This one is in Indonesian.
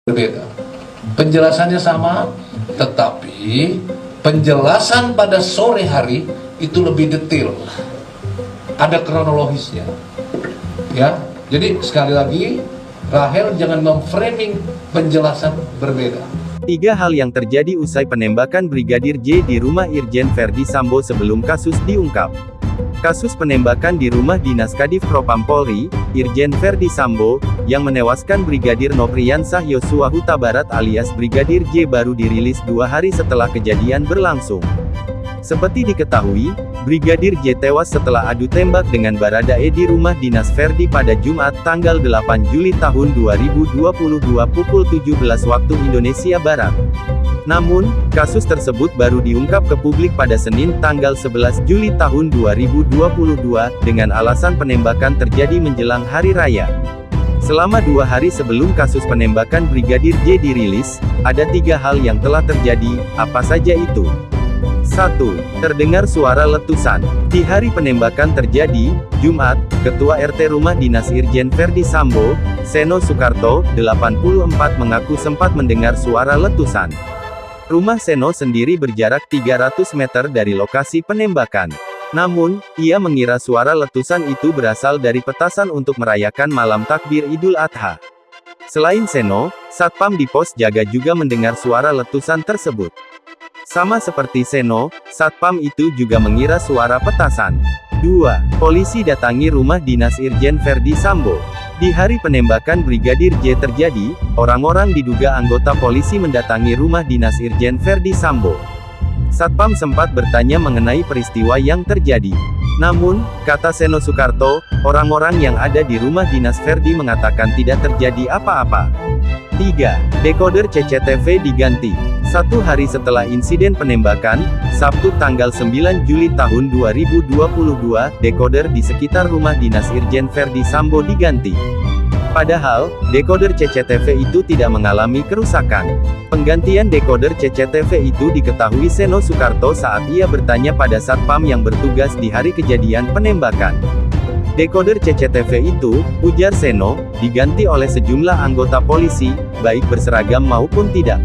berbeda. Penjelasannya sama, tetapi penjelasan pada sore hari itu lebih detail. Ada kronologisnya. Ya. Jadi sekali lagi, Rahel jangan memframing penjelasan berbeda. 3 hal yang terjadi usai penembakan Brigadir J di rumah Irjen Verdi Sambo sebelum kasus diungkap. Kasus penembakan di rumah dinas Kadif Propam Polri, Irjen Verdi Sambo, yang menewaskan Brigadir Nopriansah Yosua Huta Barat alias Brigadir J baru dirilis 2 hari setelah kejadian berlangsung. Seperti diketahui, Brigadir J tewas setelah adu tembak dengan Baradae di rumah dinas Verdi pada Jumat tanggal 8 Juli tahun 2022 pukul 17 waktu Indonesia Barat. Namun, kasus tersebut baru diungkap ke publik pada Senin tanggal 11 Juli tahun 2022, dengan alasan penembakan terjadi menjelang Hari Raya. Selama 2 hari sebelum kasus penembakan Brigadir J dirilis, ada 3 hal yang telah terjadi, apa saja itu? 1. Terdengar suara letusan. Di hari penembakan terjadi, Jumat, Ketua RT Rumah Dinas Irjen Verdi Sambo, Seno Sukarto, 84 mengaku sempat mendengar suara letusan. Rumah Seno sendiri berjarak 300 meter dari lokasi penembakan. Namun, ia mengira suara letusan itu berasal dari petasan untuk merayakan malam takbir Idul Adha. Selain Seno, Satpam di pos jaga juga mendengar suara letusan tersebut. Sama seperti Seno, Satpam itu juga mengira suara petasan. 2. Polisi datangi rumah dinas Irjen Verdi Sambo. Di hari penembakan Brigadir J terjadi, orang-orang diduga anggota polisi mendatangi rumah dinas Irjen Verdi Sambo. Satpam sempat bertanya mengenai peristiwa yang terjadi. Namun, kata Seno Sukarto, orang-orang yang ada di rumah dinas Verdi mengatakan tidak terjadi apa-apa. 3. Dekoder CCTV diganti. 1 hari setelah insiden penembakan, Sabtu tanggal 9 Juli tahun 2022, dekoder di sekitar rumah dinas Irjen Verdi Sambo diganti. Padahal, dekoder CCTV itu tidak mengalami kerusakan. Penggantian dekoder CCTV itu diketahui Seno Sukarto saat ia bertanya pada Satpam yang bertugas di hari kejadian penembakan. Dekoder CCTV itu, ujar Seno, diganti oleh sejumlah anggota polisi, baik berseragam maupun tidak.